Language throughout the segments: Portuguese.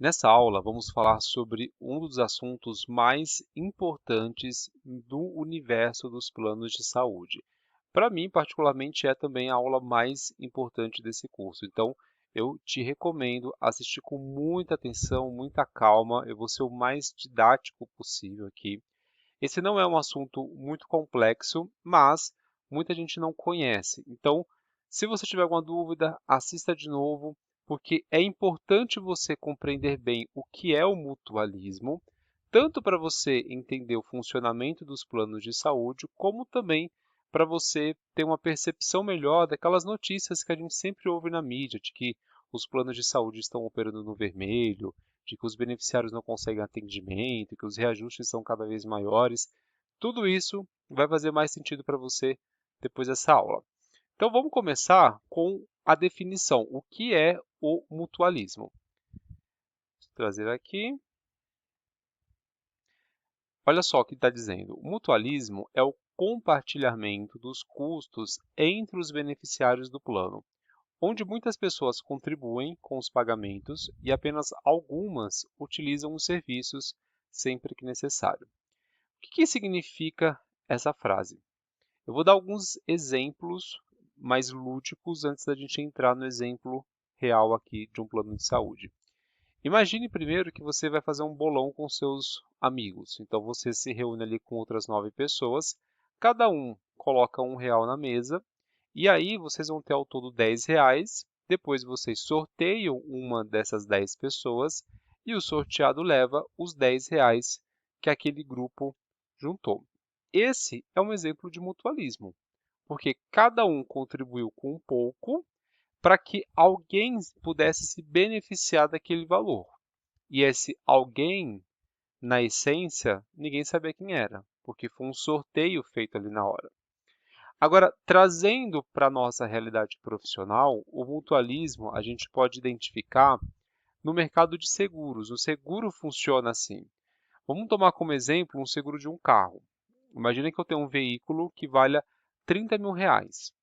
Nessa aula, vamos falar sobre um dos assuntos mais importantes do universo dos planos de saúde. Para mim, particularmente, é também a aula mais importante desse curso. Então, eu te recomendo assistir com muita atenção, muita calma. Eu vou ser o mais didático possível aqui. Esse não é um assunto muito complexo, mas muita gente não conhece. Então, se você tiver alguma dúvida, assista de novo, porque é importante você compreender bem o que é o mutualismo, tanto para você entender o funcionamento dos planos de saúde, como também para você ter uma percepção melhor daquelas notícias que a gente sempre ouve na mídia, de que os planos de saúde estão operando no vermelho, de que os beneficiários não conseguem atendimento, que os reajustes são cada vez maiores. Tudo isso vai fazer mais sentido para você depois dessa aula. Então vamos começar com a definição. O que é o mutualismo? Vou trazer aqui. Olha só o que está dizendo. O mutualismo é o compartilhamento dos custos entre os beneficiários do plano, onde muitas pessoas contribuem com os pagamentos e apenas algumas utilizam os serviços sempre que necessário. O que significa essa frase? Eu vou dar alguns exemplos mais lúdicos antes da gente entrar no exemplo real aqui de um plano de saúde. Imagine primeiro que você vai fazer um bolão com seus amigos. Então você se reúne ali com outras 9 pessoas, cada um coloca R$ 1 na mesa, e aí vocês vão ter ao todo R$ 10. Depois vocês sorteiam uma dessas 10 pessoas e o sorteado leva os R$ 10 que aquele grupo juntou. Esse é um exemplo de mutualismo, porque cada um contribuiu com um pouco para que alguém pudesse se beneficiar daquele valor. E esse alguém, na essência, ninguém sabia quem era, porque foi um sorteio feito ali na hora. Agora, trazendo para a nossa realidade profissional, o mutualismo a gente pode identificar no mercado de seguros. O seguro funciona assim. Vamos tomar como exemplo um seguro de um carro. Imagina que eu tenho um veículo que valha R$ 30.000.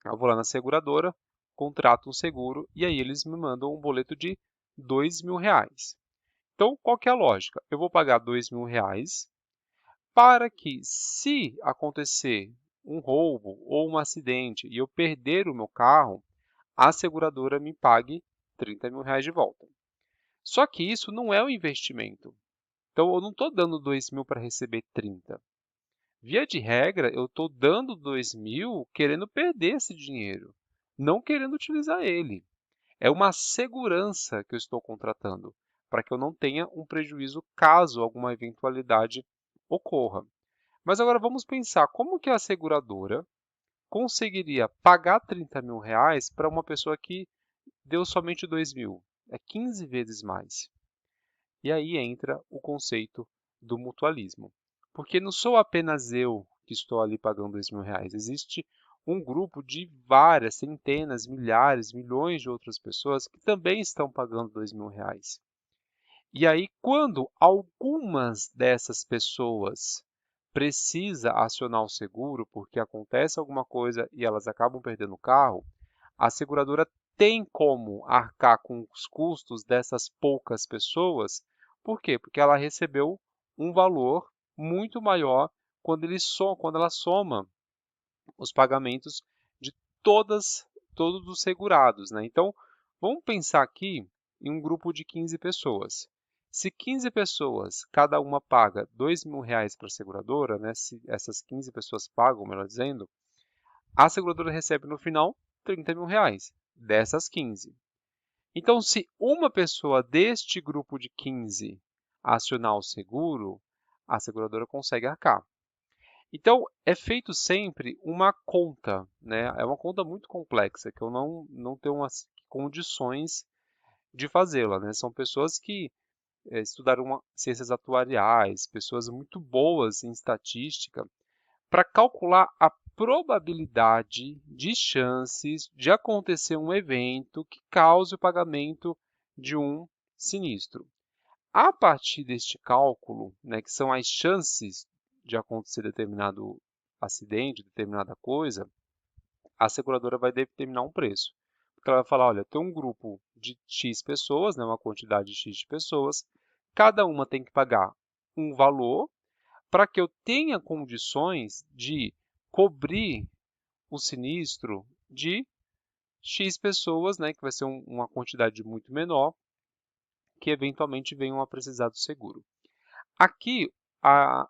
Eu vou lá na seguradora, contrato um seguro e aí eles me mandam um boleto de R$ 2.000. Então, qual que é a lógica? Eu vou pagar R$ 2.000 para que, se acontecer um roubo ou um acidente e eu perder o meu carro, a seguradora me pague R$ 30.000 de volta. Só que isso não é um investimento. Então, eu não estou dando 2.000 para receber 30. Via de regra, eu estou dando 2.000 querendo perder esse dinheiro, não querendo utilizar ele. É uma segurança que eu estou contratando, para que eu não tenha um prejuízo caso alguma eventualidade ocorra. Mas agora vamos pensar, como que a seguradora conseguiria pagar R$ 30.000 para uma pessoa que deu somente 2.000? É 15 vezes mais. E aí entra o conceito do mutualismo. Porque não sou apenas eu que estou ali pagando R$ 2.000. Existe um grupo de várias, centenas, milhares, milhões de outras pessoas que também estão pagando R$ 2.000. E aí, quando algumas dessas pessoas precisa acionar o seguro porque acontece alguma coisa e elas acabam perdendo o carro, a seguradora tem como arcar com os custos dessas poucas pessoas. Por quê? Porque ela recebeu um valor muito maior quando ela soma os pagamentos de todos os segurados, né? Então, vamos pensar aqui em um grupo de 15 pessoas. Se 15 pessoas, cada uma paga R$ 2.000 para a seguradora, né? Se essas 15 pessoas pagam, melhor dizendo, a seguradora recebe no final R$ 30.000 dessas 15. Então, se uma pessoa deste grupo de 15 acionar o seguro, a seguradora consegue arcar. Então, é feito sempre uma conta, né? É uma conta muito complexa, que eu não tenho as condições de fazê-la, né? São pessoas que estudaram ciências atuariais, pessoas muito boas em estatística, para calcular a probabilidade de chances de acontecer um evento que cause o pagamento de um sinistro. A partir deste cálculo, né, que são as chances de acontecer determinado acidente, determinada coisa, a seguradora vai determinar um preço. Porque ela vai falar, olha, tem um grupo de X pessoas, né, uma quantidade de X de pessoas, cada uma tem que pagar um valor para que eu tenha condições de cobrir o sinistro de X pessoas, né, que vai ser uma quantidade muito menor, que eventualmente venham a precisar do seguro. Aqui,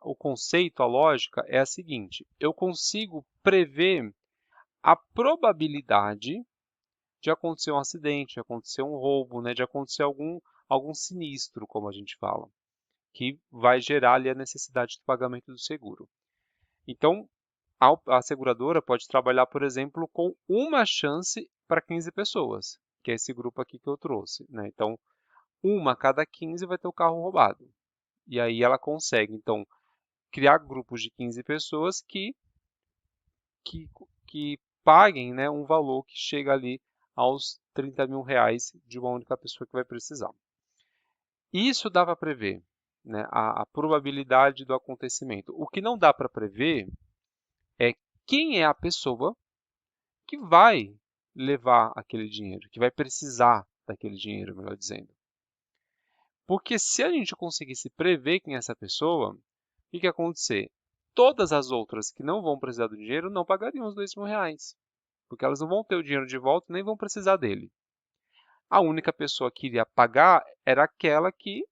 o conceito, a lógica é a seguinte: eu consigo prever a probabilidade de acontecer um acidente, de acontecer um roubo, né, de acontecer algum sinistro, como a gente fala, que vai gerar ali a necessidade do pagamento do seguro. Então, a seguradora pode trabalhar, por exemplo, com uma chance para 15 pessoas, que é esse grupo aqui que eu trouxe, né? Então, uma a cada 15 vai ter o carro roubado. E aí ela consegue, então, criar grupos de 15 pessoas que, que paguem, né, um valor que chega ali aos 30 mil reais de uma única pessoa que vai precisar. Isso dá para prever, né, a probabilidade do acontecimento. O que não dá para prever é quem é a pessoa que vai levar aquele dinheiro, que vai precisar daquele dinheiro, melhor dizendo. Porque se a gente conseguisse prever quem é essa pessoa, o que ia acontecer? Todas as outras que não vão precisar do dinheiro não pagariam os 2 mil reais, porque elas não vão ter o dinheiro de volta nem vão precisar dele. A única pessoa que iria pagar era aquela que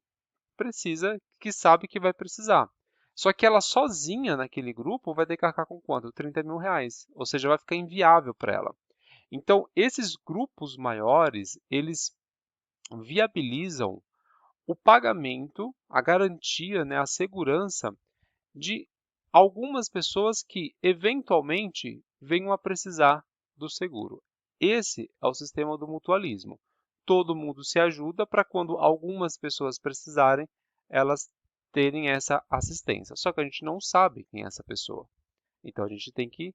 precisa, que sabe que vai precisar. Só que ela sozinha naquele grupo vai ter que arcar com quanto? 30 mil reais. Ou seja, vai ficar inviável para ela. Então, esses grupos maiores, eles viabilizam o pagamento, a garantia, né, a segurança de algumas pessoas que eventualmente venham a precisar do seguro. Esse é o sistema do mutualismo. Todo mundo se ajuda para quando algumas pessoas precisarem, elas terem essa assistência. Só que a gente não sabe quem é essa pessoa. Então a gente tem que,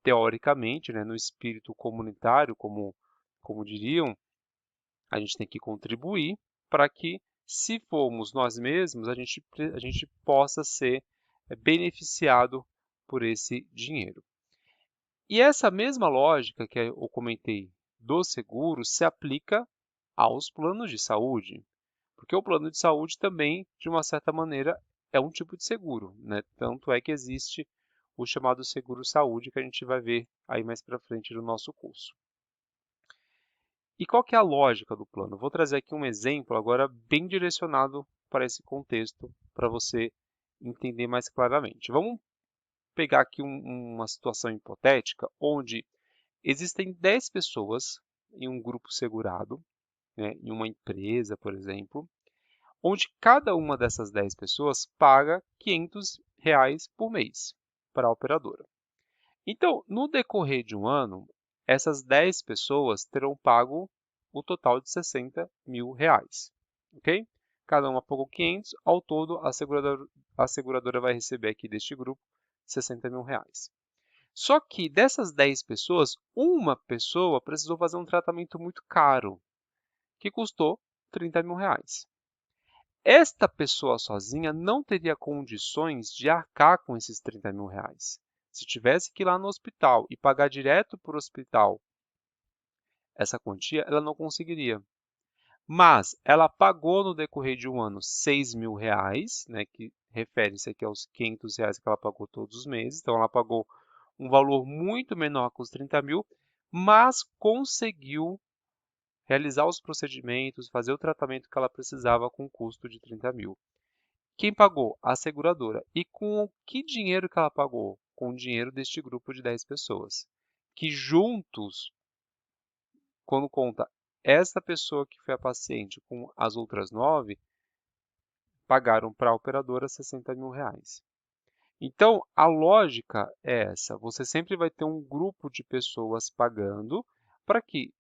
teoricamente, né, no espírito comunitário, como diriam, a gente tem que contribuir para que, se formos nós mesmos, a gente possa ser beneficiado por esse dinheiro. E essa mesma lógica que eu comentei do seguro se aplica aos planos de saúde, porque o plano de saúde também, de uma certa maneira, é um tipo de seguro, né? Tanto é que existe o chamado seguro-saúde, que a gente vai ver aí mais para frente no nosso curso. E qual que é a lógica do plano? Vou trazer aqui um exemplo agora bem direcionado para esse contexto, para você entender mais claramente. Vamos pegar aqui uma situação hipotética onde existem 10 pessoas em um grupo segurado, né, em uma empresa, por exemplo, onde cada uma dessas 10 pessoas paga R$ 500 por mês para a operadora. Então, no decorrer de um ano, essas 10 pessoas terão pago o total de 60 mil reais, ok? Cada uma pagou 500, ao todo a seguradora vai receber aqui deste grupo 60 mil reais. Só que dessas 10 pessoas, uma pessoa precisou fazer um tratamento muito caro, que custou 30 mil reais. Esta pessoa sozinha não teria condições de arcar com esses 30 mil reais. Se tivesse que ir lá no hospital e pagar direto para o hospital essa quantia, ela não conseguiria. Mas ela pagou no decorrer de um ano 6 mil reais, né, que refere-se aqui aos 500 reais que ela pagou todos os meses. Então, ela pagou um valor muito menor que os 30 mil, mas conseguiu realizar os procedimentos, fazer o tratamento que ela precisava com um custo de 30 mil. Quem pagou? A seguradora. E com que dinheiro que ela pagou? Com o dinheiro deste grupo de 10 pessoas, que juntos, quando conta essa pessoa que foi a paciente com as outras 9, pagaram para a operadora 60 mil reais. Então, a lógica é essa: você sempre vai ter um grupo de pessoas pagando para que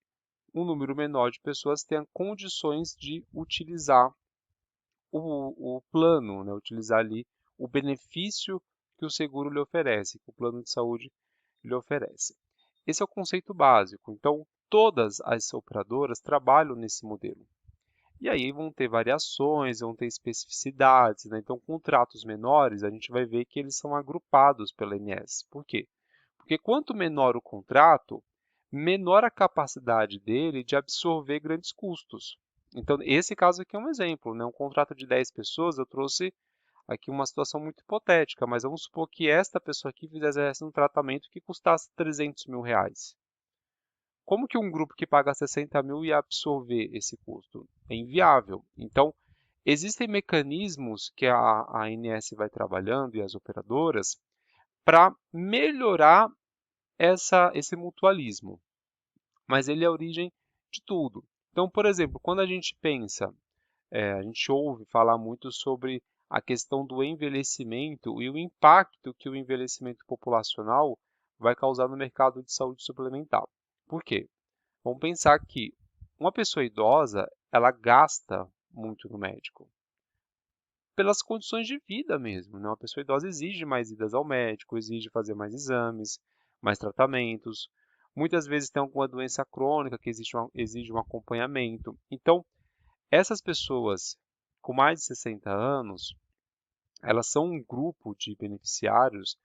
um número menor de pessoas tenha condições de utilizar o plano, né? Utilizar ali o benefício que o seguro lhe oferece, que o plano de saúde lhe oferece. Esse é o conceito básico. Então, todas as operadoras trabalham nesse modelo. E aí vão ter variações, vão ter especificidades, né? Então, contratos menores, a gente vai ver que eles são agrupados pela ANS. Por quê? Porque quanto menor o contrato, menor a capacidade dele de absorver grandes custos. Então, esse caso aqui é um exemplo, né? Um contrato de 10 pessoas, eu trouxe aqui uma situação muito hipotética, mas vamos supor que esta pessoa aqui fizesse um tratamento que custasse 300 mil reais. Como que um grupo que paga 60 mil ia absorver esse custo? É inviável. Então, existem mecanismos que a ANS vai trabalhando e as operadoras para melhorar esse mutualismo, mas ele é a origem de tudo. Então, por exemplo, quando a gente pensa, a gente ouve falar muito sobre a questão do envelhecimento e o impacto que o envelhecimento populacional vai causar no mercado de saúde suplementar. Por quê? Vamos pensar que uma pessoa idosa, ela gasta muito no médico, pelas condições de vida mesmo, né? Uma pessoa idosa exige mais idas ao médico, exige fazer mais exames, mais tratamentos. Muitas vezes tem alguma doença crônica que exige um acompanhamento. Então, essas pessoas com mais de 60 anos, elas são um grupo de beneficiários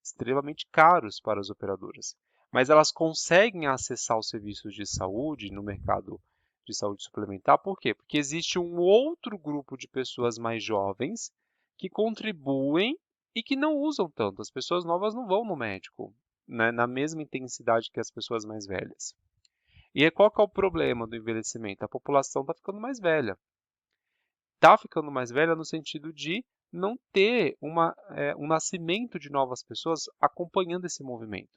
extremamente caros para as operadoras, mas elas conseguem acessar os serviços de saúde no mercado de saúde suplementar, por quê? Porque existe um outro grupo de pessoas mais jovens que contribuem e que não usam tanto. As pessoas novas não vão no médico, né, na mesma intensidade que as pessoas mais velhas. E aí, qual que é o problema do envelhecimento? A população está ficando mais velha. Está ficando mais velha no sentido de não ter um nascimento de novas pessoas acompanhando esse movimento.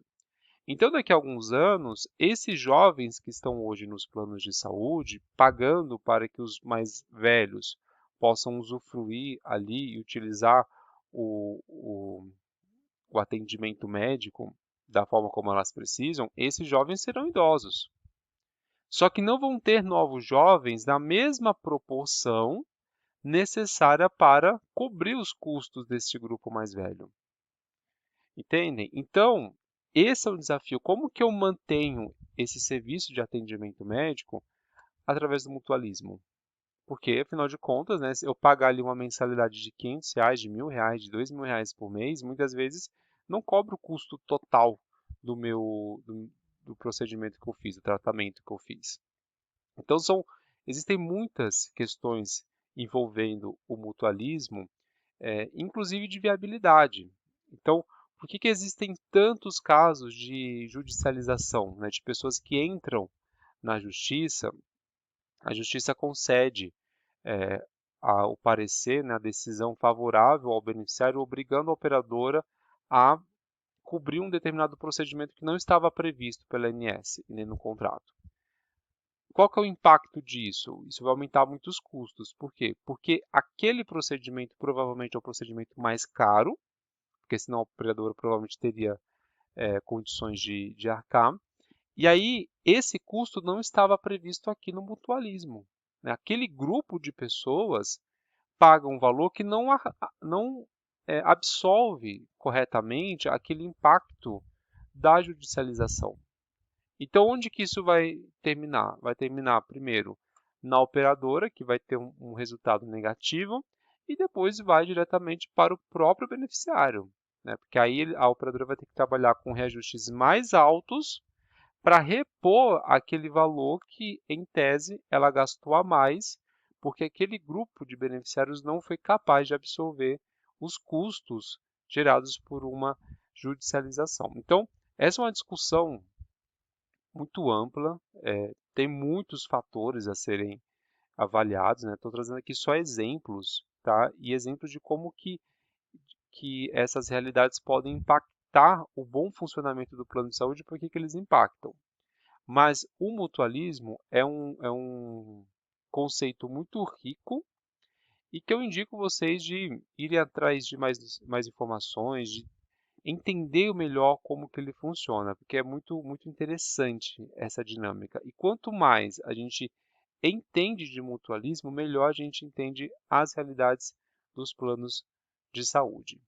Então, daqui a alguns anos, esses jovens que estão hoje nos planos de saúde, pagando para que os mais velhos possam usufruir ali e utilizar o, o, o atendimento médico da forma como elas precisam, esses jovens serão idosos. Só que não vão ter novos jovens na mesma proporção necessária para cobrir os custos deste grupo mais velho. Entendem? Então, esse é o desafio. Como que eu mantenho esse serviço de atendimento médico através do mutualismo? Porque, afinal de contas, né, se eu pagar ali uma mensalidade de R$ 500, de R$ 1.000, de R$ 2.000 por mês, muitas vezes não cobra o custo total do procedimento que eu fiz, do tratamento que eu fiz. Então, existem muitas questões envolvendo o mutualismo, inclusive de viabilidade. Então, por que existem tantos casos de judicialização, né, de pessoas que entram na justiça, a justiça concede o parecer, né, a decisão favorável ao beneficiário, obrigando a operadora a cobrir um determinado procedimento que não estava previsto pela ANS e nem no contrato. Qual que é o impacto disso? Isso vai aumentar muito os custos. Por quê? Porque aquele procedimento provavelmente é o procedimento mais caro, porque senão a operadora provavelmente teria condições de arcar. E aí, esse custo não estava previsto aqui no mutualismo, né? Aquele grupo de pessoas paga um valor que não absolve corretamente aquele impacto da judicialização. Então, onde que isso vai terminar? Vai terminar, primeiro, na operadora, que vai ter um resultado negativo, e depois vai diretamente para o próprio beneficiário, né? Porque aí a operadora vai ter que trabalhar com reajustes mais altos para repor aquele valor que, em tese, ela gastou a mais, porque aquele grupo de beneficiários não foi capaz de absorver os custos gerados por uma judicialização. Então, essa é uma discussão muito ampla, tem muitos fatores a serem avaliados, né? Estou trazendo aqui só exemplos, tá? E exemplos de como que essas realidades podem impactar o bom funcionamento do plano de saúde e por que eles impactam. Mas o mutualismo é um conceito muito rico e que eu indico vocês de irem atrás de mais informações, de entender melhor como que ele funciona, porque é muito, muito interessante essa dinâmica. E quanto mais a gente entende de mutualismo, melhor a gente entende as realidades dos planos de saúde.